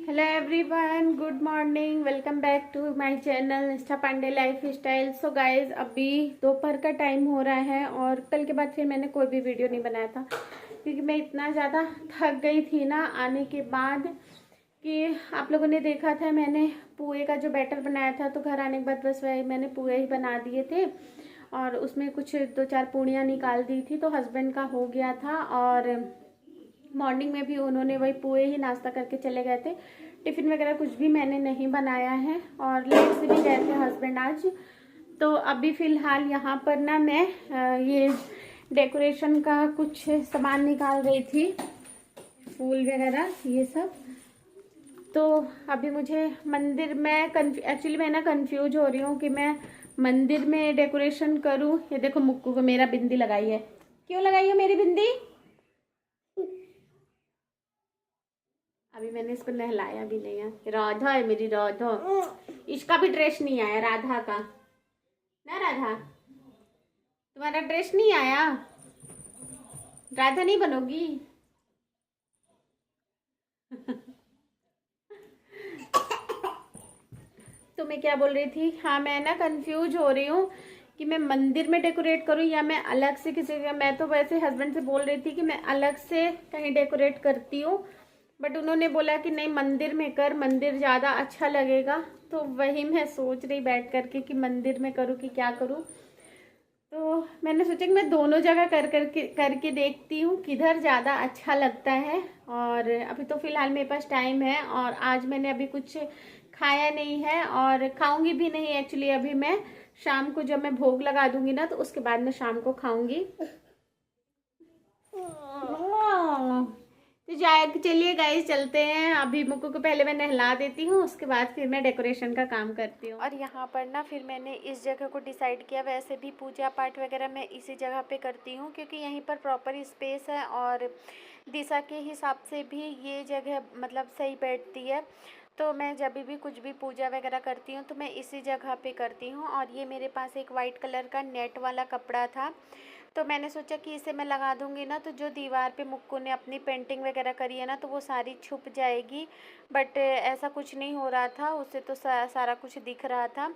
Hello everyone, good morning, welcome back to my channel Nishtha Pandey life style. So guys, अभी दोपहर का time हो रहा है और कल के बाद फिर मैंने कोई भी वीडियो नहीं बनाया था क्योंकि मैं इतना ज़्यादा थक गई थी ना आने के बाद कि आप लोगों ने देखा था मैंने पुए का जो बैटर बनाया था। तो घर आने के बाद बस वही मैंने पुए ही बना दिए थे और उसमें कुछ 2-4 पूड़ियाँ निकाल दी थी तो हस्बैंड का हो गया था। और मॉर्निंग में भी उन्होंने वही पुए ही नाश्ता करके चले गए थे। टिफ़िन वगैरह कुछ भी मैंने नहीं बनाया है और लेट से भी गए थे हस्बैंड आज। तो अभी फ़िलहाल यहाँ पर ना मैं ये डेकोरेशन का कुछ सामान निकाल रही थी, फूल वगैरह ये सब। तो अभी मुझे मंदिर में एक्चुअली मैं ना कंफ्यूज हो रही हूँ कि मैं मंदिर में डेकोरेशन करूँ। ये देखो मुक्कू को मेरा बिंदी लगाई है। क्यों लगाई है मेरी बिंदी? अभी मैंने इसको नहलाया भी नहीं है। राधा है मेरी राधा। इसका भी ड्रेस नहीं आया राधा का ना। राधा, तुम्हारा ड्रेस नहीं आया? राधा नहीं बनोगी? तो मैं क्या बोल रही थी, हाँ मैं ना कंफ्यूज हो रही हूँ कि मैं मंदिर में डेकोरेट करूँ या मैं अलग से किसी का। मैं तो वैसे हस्बैंड से बोल रही थी कि मैं अलग से कहीं डेकोरेट करती हूँ, बट उन्होंने बोला कि नहीं मंदिर में कर, मंदिर ज़्यादा अच्छा लगेगा। तो वही मैं सोच रही बैठ करके कि मंदिर में करूँ कि क्या करूँ। तो मैंने सोचा कि मैं दोनों जगह करके देखती हूँ किधर ज़्यादा अच्छा लगता है। और अभी तो फ़िलहाल मेरे पास टाइम है और आज मैंने अभी कुछ खाया नहीं है और खाऊंगी भी नहीं। एक्चुअली अभी मैं शाम को जब मैं भोग लगा दूंगी ना तो उसके बाद मैं शाम को खाऊंगी। तो चलिए गाइस चलते हैं। अभी मुक्कू को पहले मैं नहला देती हूँ, उसके बाद फिर मैं डेकोरेशन का काम करती हूँ। और यहाँ पर ना फिर मैंने इस जगह को डिसाइड किया। वैसे भी पूजा पाठ वगैरह मैं इसी जगह पे करती हूँ क्योंकि यहीं पर प्रॉपर स्पेस है और दिशा के हिसाब से भी ये जगह मतलब सही बैठती है। तो मैं जब भी कुछ भी पूजा वगैरह करती हूँ तो मैं इसी जगह पे करती हूँ। और ये मेरे पास एक वाइट कलर का नेट वाला कपड़ा था तो मैंने सोचा कि इसे मैं लगा दूंगी ना तो जो दीवार पे मुक्कू ने अपनी पेंटिंग वगैरह करी है ना तो वो सारी छुप जाएगी। बट ऐसा कुछ नहीं हो रहा था, उससे तो सारा कुछ दिख रहा था।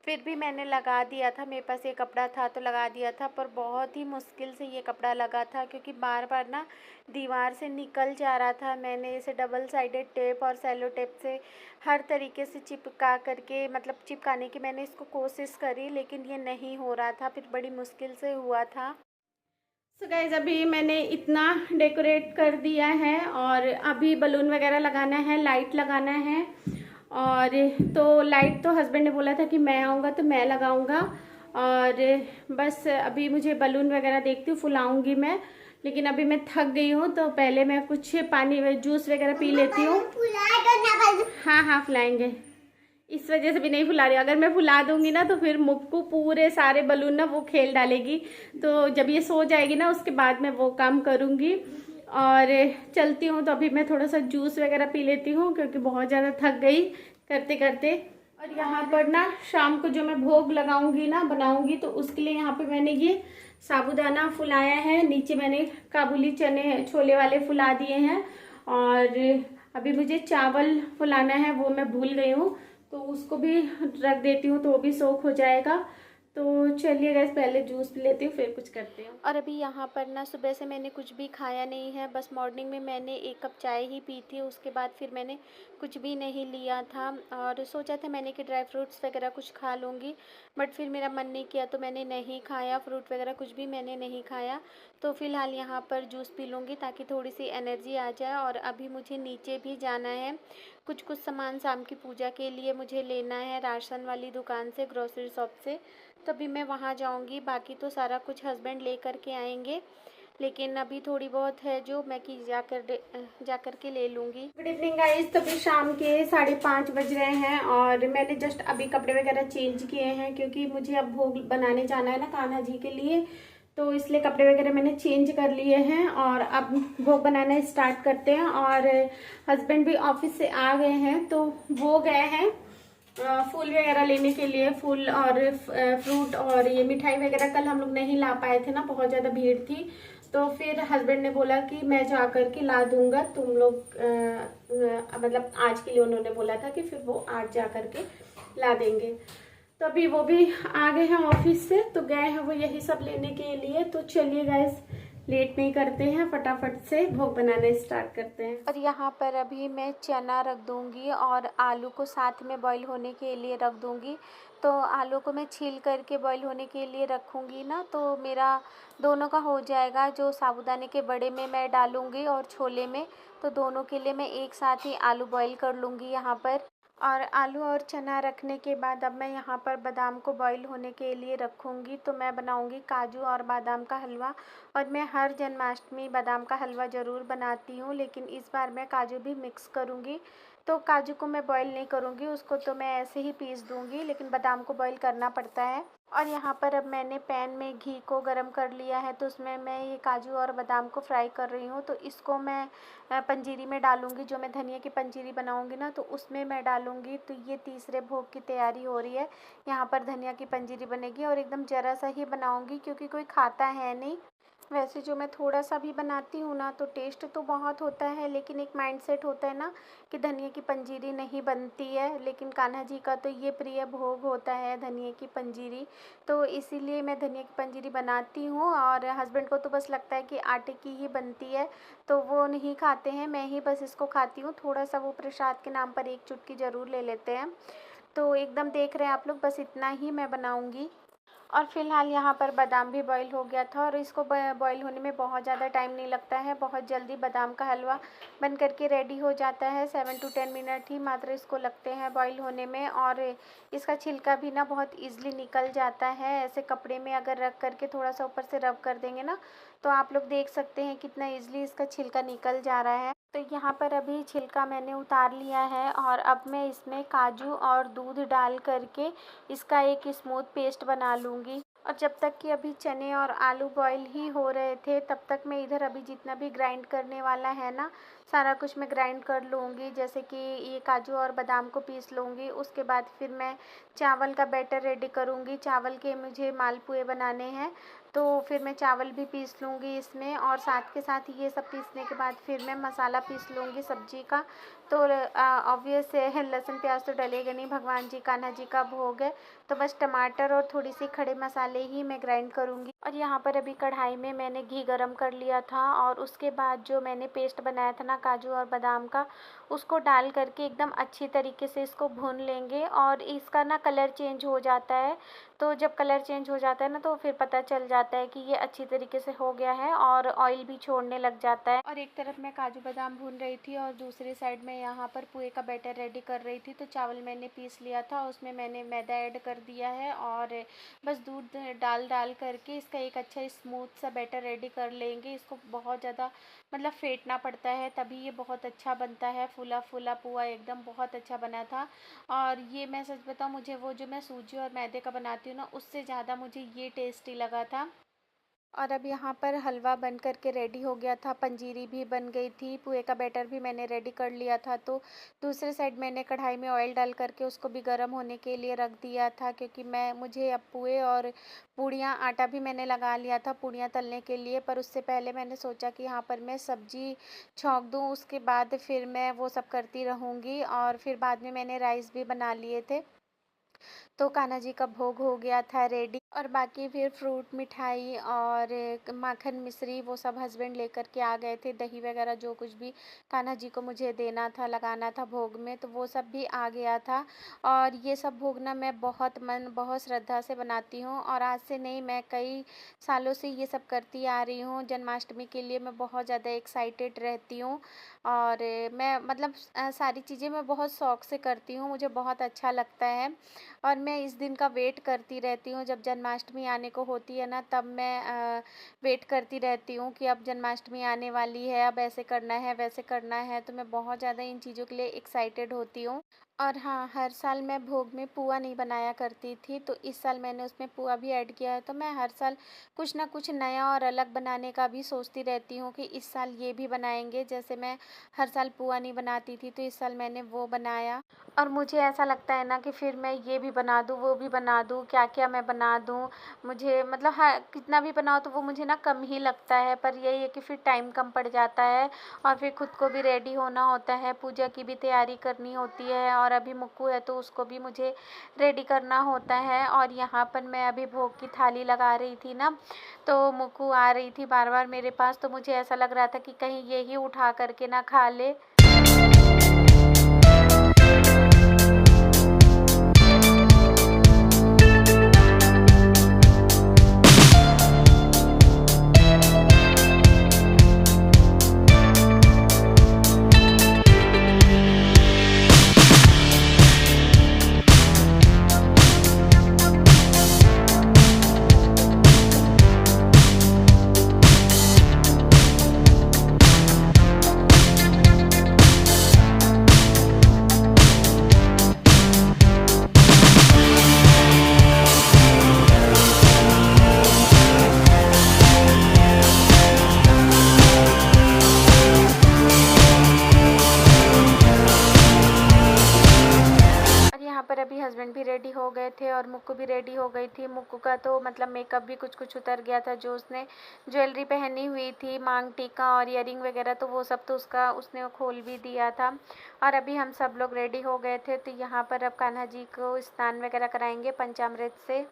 फिर भी मैंने लगा दिया था, मेरे पास ये कपड़ा था तो लगा दिया था। पर बहुत ही मुश्किल से ये कपड़ा लगा था क्योंकि बार बार ना दीवार से निकल जा रहा था। मैंने इसे डबल साइडेड टेप और सेलो टेप से हर तरीके से चिपका करके मतलब चिपकाने की मैंने इसको कोशिश करी लेकिन ये नहीं हो रहा था। फिर बड़ी मुश्किल से हुआ था। सो गाइज, अभी मैंने इतना डेकोरेट कर दिया है और अभी बलून वगैरह लगाना है, लाइट लगाना है। और तो लाइट तो हस्बैंड ने बोला था कि मैं आऊँगा तो मैं लगाऊँगा। और बस अभी मुझे बलून वगैरह देखती हूँ, फुलाऊँगी मैं। लेकिन अभी मैं थक गई हूँ तो पहले मैं कुछ पानी जूस वगैरह पी लेती हूँ। हाँ हाँ फुलाएंगे, इस वजह से भी नहीं फुला रही। अगर मैं फुला दूंगी ना तो फिर मुक्कू पूरे सारे बलून ना वो खेल डालेगी। तो जब ये सो जाएगी ना उसके बाद मैं वो काम करूंगी। और चलती हूँ तो अभी मैं थोड़ा सा जूस वगैरह पी लेती हूँ क्योंकि बहुत ज़्यादा थक गई करते करते। और यहाँ पर ना शाम को जो मैं भोग लगाऊंगी ना बनाऊंगी तो उसके लिए यहाँ पे मैंने ये साबूदाना फुलाया है। नीचे मैंने काबुली चने छोले वाले फुला दिए हैं। और अभी मुझे चावल फुलाना है, वो मैं भूल गई हूँ तो उसको भी रख देती हूँ तो वो भी सोख हो जाएगा। तो चलिए गैस पहले जूस पी लेती हूँ फिर कुछ करती हूँ। और अभी यहाँ पर ना सुबह से मैंने कुछ भी खाया नहीं है, बस मॉर्निंग में मैंने 1 कप चाय ही पी थी। उसके बाद फिर मैंने कुछ भी नहीं लिया था और सोचा था मैंने कि ड्राई फ्रूट्स वगैरह कुछ खा लूँगी, बट फिर मेरा मन नहीं किया तो मैंने नहीं खाया। फ्रूट वगैरह कुछ भी मैंने नहीं खाया। तो फ़िलहाल यहाँ पर जूस पी लूँगी ताकि थोड़ी सी एनर्जी आ जाए। और अभी मुझे नीचे भी जाना है, कुछ सामान शाम की पूजा के लिए मुझे लेना है राशन वाली दुकान से, ग्रोसरी शॉप से। तभी मैं वहाँ जाऊँगी, बाकी तो सारा कुछ हस्बैंड ले कर के आएंगे। लेकिन अभी थोड़ी बहुत है जो मैं कि जाकर के ले लूँगी। गुड इवनिंग गाइस, तभी शाम के 5:30 बज रहे हैं और मैंने जस्ट अभी कपड़े वगैरह चेंज किए हैं क्योंकि मुझे अब भोग बनाने जाना है ना कान्हा जी के लिए। तो इसलिए कपड़े वगैरह मैंने चेंज कर लिए हैं और अब भोग बनाना स्टार्ट करते हैं। और हस्बैंड भी ऑफिस से आ गए हैं तो वो गए हैं फूल वगैरह लेने के लिए। फूल और फ्रूट और ये मिठाई वगैरह कल हम लोग नहीं ला पाए थे ना, बहुत ज़्यादा भीड़ थी तो फिर हस्बैंड ने बोला कि मैं जा कर के ला दूंगा, तुम लोग मतलब आज के लिए उन्होंने बोला था कि फिर वो आज जा कर के ला देंगे। तो अभी वो भी आ गए हैं ऑफिस से, तो गए हैं वो यही सब लेने के लिए। तो चलिए गाइस, लेट नहीं करते हैं, फटाफट से भोग बनाने स्टार्ट करते हैं। और यहाँ पर अभी मैं चना रख दूँगी और आलू को साथ में बॉईल होने के लिए रख दूँगी। तो आलू को मैं छील करके बॉईल होने के लिए रखूँगी ना, तो मेरा दोनों का हो जाएगा। जो साबूदाने के बड़े में मैं डालूँगी और छोले में, तो दोनों के लिए मैं एक साथ ही आलू बॉईल कर लूँगी यहाँ पर। और आलू और चना रखने के बाद अब मैं यहाँ पर बादाम को बॉईल होने के लिए रखूँगी। तो मैं बनाऊँगी काजू और बादाम का हलवा। और मैं हर जन्माष्टमी बादाम का हलवा ज़रूर बनाती हूँ, लेकिन इस बार मैं काजू भी मिक्स करूँगी। तो काजू को मैं बॉईल नहीं करूँगी, उसको तो मैं ऐसे ही पीस दूँगी, लेकिन बादाम को बॉईल करना पड़ता है। और यहाँ पर अब मैंने पैन में घी को गरम कर लिया है, तो उसमें मैं ये काजू और बादाम को फ्राई कर रही हूँ। तो इसको मैं पंजीरी में डालूँगी, जो मैं धनिया की पंजीरी बनाऊँगी ना, तो उसमें मैं डालूँगी। तो ये तीसरे भोग की तैयारी हो रही है। यहाँ पर धनिया की पंजीरी बनेगी और एकदम ज़रा सा ही बनाऊँगी, क्योंकि कोई खाता है नहीं। वैसे जो मैं थोड़ा सा भी बनाती हूँ ना, तो टेस्ट तो बहुत होता है, लेकिन एक माइंडसेट होता है ना कि धनिया की पंजीरी नहीं बनती है। लेकिन कान्हा जी का तो ये प्रिय भोग होता है धनिया की पंजीरी, तो इसीलिए मैं धनिया की पंजीरी बनाती हूँ। और हस्बैंड को तो बस लगता है कि आटे की ही बनती है, तो वो नहीं खाते हैं, मैं ही बस इसको खाती हूँ। थोड़ा सा वो प्रसाद के नाम पर एक चुटकी ज़रूर ले लेते हैं। तो एकदम देख रहे हैं आप लोग, बस इतना ही मैं बनाऊँगी। और फ़िलहाल यहाँ पर बादाम भी बॉईल हो गया था, और इसको बॉईल होने में बहुत ज़्यादा टाइम नहीं लगता है। बहुत जल्दी बादाम का हलवा बन करके रेडी हो जाता है। 7 to 10 मिनट ही मात्र इसको लगते हैं बॉईल होने में। और इसका छिलका भी ना बहुत ईज़िली निकल जाता है। ऐसे कपड़े में अगर रख करके थोड़ा सा ऊपर से रब कर देंगे ना, तो आप लोग देख सकते हैं कितना ईज़िली इसका छिलका निकल जा रहा है। तो यहाँ पर अभी छिलका मैंने उतार लिया है, और अब मैं इसमें काजू और दूध डाल करके इसका एक स्मूथ पेस्ट बना लूँगी। और जब तक कि अभी चने और आलू बॉईल ही हो रहे थे, तब तक मैं इधर अभी जितना भी ग्राइंड करने वाला है ना, सारा कुछ मैं ग्राइंड कर लूँगी। जैसे कि ये काजू और बादाम को पीस लूँगी। उसके बाद फिर मैं चावल का बैटर रेडी करूँगी। चावल के मुझे मालपुए बनाने हैं, तो फिर मैं चावल भी पीस लूँगी इसमें। और साथ के साथ ये सब पीसने के बाद फिर मैं मसाला पीस लूँगी सब्जी का। तो ऑब्वियस है, लहसुन प्याज तो डलेगा नहीं, भगवान जी कान्हा जी का भोग है। तो बस टमाटर और थोड़ी सी खड़े मसाले ही मैं ग्राइंड करूँगी। और यहाँ पर अभी कढ़ाई में मैंने घी गरम कर लिया था, और उसके बाद जो मैंने पेस्ट बनाया था ना काजू और बादाम का, उसको डाल करके एकदम अच्छी तरीके से इसको भून लेंगे। और इसका ना कलर चेंज हो जाता है, तो जब कलर चेंज हो जाता है ना, तो फिर पता चल जाता है कि ये अच्छी तरीके से हो गया है, और ऑयल भी छोड़ने लग जाता है। और एक तरफ मैं काजू बादाम भून रही थी, और दूसरी साइड में यहाँ पर पुए का बैटर रेडी कर रही थी। तो चावल मैंने पीस लिया था, उसमें मैंने मैदा ऐड कर दिया है, और बस दूध डाल करके इसका एक अच्छा स्मूथ सा बैटर रेडी कर लेंगे। इसको बहुत ज़्यादा मतलब फेंटना पड़ता है, तभी ये बहुत अच्छा बनता है। फूला फूला पुआ एकदम बहुत अच्छा बना था। और ये मैं सच बताऊँ, मुझे वो जो मैं सूजी और मैदे का बनाती हूँ ना, उससे ज़्यादा मुझे ये टेस्टी लगा था। और अब यहाँ पर हलवा बन कर के रेडी हो गया था, पंजीरी भी बन गई थी, पुए का बैटर भी मैंने रेडी कर लिया था। तो दूसरे साइड मैंने कढ़ाई में ऑयल डाल करके उसको भी गर्म होने के लिए रख दिया था, क्योंकि मुझे अब पुए और पूड़ियाँ आटा भी मैंने लगा लिया था पूड़ियाँ तलने के लिए। पर उससे पहले मैंने सोचा कि यहाँ पर मैं सब्जी छौंक दूँ, उसके बाद फिर मैं वो सब करती रहूँगी। और फिर बाद में मैंने राइस भी बना लिए थे। तो कान्हा जी का भोग हो गया था रेडी। और बाकी फिर फ्रूट मिठाई और माखन मिश्री वो सब हस्बैंड लेकर के आ गए थे। दही वगैरह जो कुछ भी कान्हा जी को मुझे देना था, लगाना था भोग में, तो वो सब भी आ गया था। और ये सब भोग ना मैं बहुत श्रद्धा से बनाती हूँ, और आज से नहीं, मैं कई सालों से ये सब करती आ रही हूँ। जन्माष्टमी के लिए मैं बहुत ज़्यादा एक्साइटेड रहती हूँ, और मैं मतलब सारी चीज़ें मैं बहुत शौक़ से करती हूँ, मुझे बहुत अच्छा लगता है। और मैं इस दिन का वेट करती रहती हूँ, जब जन्माष्टमी आने को होती है ना, तब मैं वेट करती रहती हूँ कि अब जन्माष्टमी आने वाली है, अब ऐसे करना है वैसे करना है। तो मैं बहुत ज़्यादा इन चीज़ों के लिए एक्साइटेड होती हूँ। और हाँ, हर साल मैं भोग में पुआ नहीं बनाया करती थी, तो इस साल मैंने उसमें पुआ भी ऐड किया है। तो मैं हर साल कुछ ना कुछ नया और अलग बनाने का भी सोचती रहती हूँ कि इस साल ये भी बनाएंगे। जैसे मैं हर साल पुआ नहीं बनाती थी, तो इस साल मैंने वो बनाया। और मुझे ऐसा लगता है ना कि फिर मैं ये भी बना दूँ, वो भी बना दूँ, क्या क्या मैं बना दूँ। मुझे मतलब हाँ, कितना भी बनाओ तो वो मुझे ना कम ही लगता है, पर यही है कि फिर टाइम कम पड़ जाता है और फिर खुद को भी रेडी होना होता है, पूजा की भी तैयारी करनी होती है और अभी मुक्कू है तो उसको भी मुझे रेडी करना होता है। और यहाँ पर मैं अभी भोग की थाली लगा रही थी ना, तो मुक्कू आ रही थी बार बार मेरे पास, तो मुझे ऐसा लग रहा था कि कहीं ये ही उठा करके ना खा ले। पर अभी हस्बैंड भी रेडी हो गए थे और मुक्कू भी रेडी हो गई थी। मुक्कू का तो मतलब मेकअप भी कुछ कुछ उतर गया था, जो उसने ज्वेलरी पहनी हुई थी, मांग टीका और ईयरिंग वगैरह, तो वो सब तो उसने खोल भी दिया था। और अभी हम सब लोग रेडी हो गए थे, तो यहाँ पर अब कान्हा जी को स्नान वगैरह कराएंगे पंचामृत से।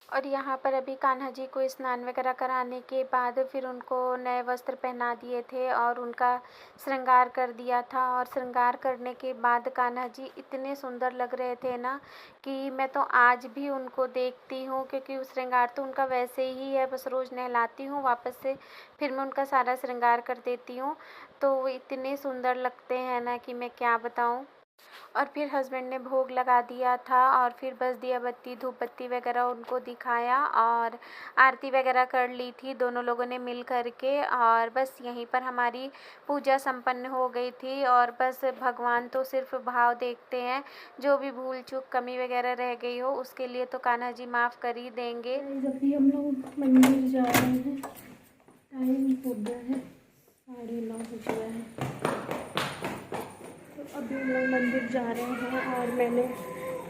और यहाँ पर अभी कान्हा जी को स्नान वगैरह कराने के बाद फिर उनको नए वस्त्र पहना दिए थे और उनका श्रृंगार कर दिया था। और श्रृंगार करने के बाद कान्हा जी इतने सुंदर लग रहे थे ना कि मैं तो आज भी उनको देखती हूँ, क्योंकि श्रृंगार तो उनका वैसे ही है, बस रोज़ नहलाती हूँ वापस से, फिर मैं उनका सारा श्रृंगार कर देती हूँ, तो वो इतने सुंदर लगते हैं ना कि मैं क्या बताऊँ। और फिर हस्बैंड ने भोग लगा दिया था और फिर बस दिया बत्ती धूप बत्ती वगैरह उनको दिखाया और आरती वगैरह कर ली थी दोनों लोगों ने मिल कर के। और बस यहीं पर हमारी पूजा संपन्न हो गई थी। और बस भगवान तो सिर्फ भाव देखते हैं, जो भी भूल चूक कमी वगैरह रह गई हो उसके लिए तो कान्हा जी माफ़ कर ही देंगे। जब भी हम लोग मंदिर जा रहे हैं, टाइम हो गया है 9:30 हो गया है, तो अभी हम लोग मंदिर जा रहे हैं और मैंने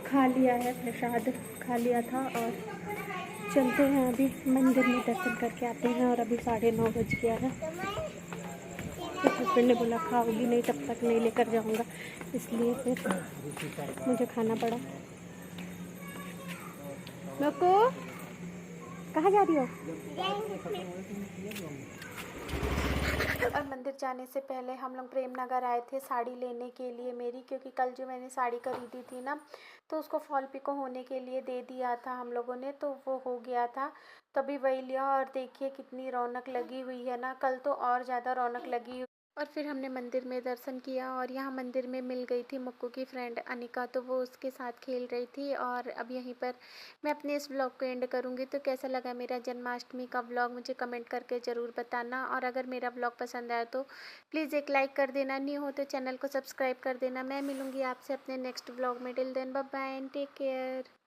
खा लिया है, प्रसाद खा लिया था और चलते हैं अभी मंदिर में दर्शन करके आते हैं। और अभी 9:30 बज गया है, तो हस्बैंड ने बोला खाओगी नहीं तब तक नहीं लेकर जाऊंगा, इसलिए फिर मुझे खाना पड़ा। लोको कहाँ जा रही हो? और मंदिर जाने से पहले हम लोग प्रेम नगर आए थे साड़ी लेने के लिए मेरी, क्योंकि कल जो मैंने साड़ी खरीदी थी ना तो उसको फॉल पिको होने के लिए दे दिया था हम लोगों ने, तो वो हो गया था, तभी वही लिया। और देखिए कितनी रौनक लगी हुई है ना, कल तो और ज़्यादा रौनक लगी। और फिर हमने मंदिर में दर्शन किया और यहाँ मंदिर में मिल गई थी मुक्कू की फ्रेंड अनिका, तो वो उसके साथ खेल रही थी। और अब यहीं पर मैं अपने इस व्लॉग को एंड करूँगी। तो कैसा लगा मेरा जन्माष्टमी का व्लॉग मुझे कमेंट करके ज़रूर बताना। और अगर मेरा व्लॉग पसंद आया तो प्लीज़ एक लाइक कर देना, न्यू हो तो चैनल को सब्सक्राइब कर देना। मैं मिलूँगी आपसे अपने नेक्स्ट व्लॉग में। Till then bye bye and take care.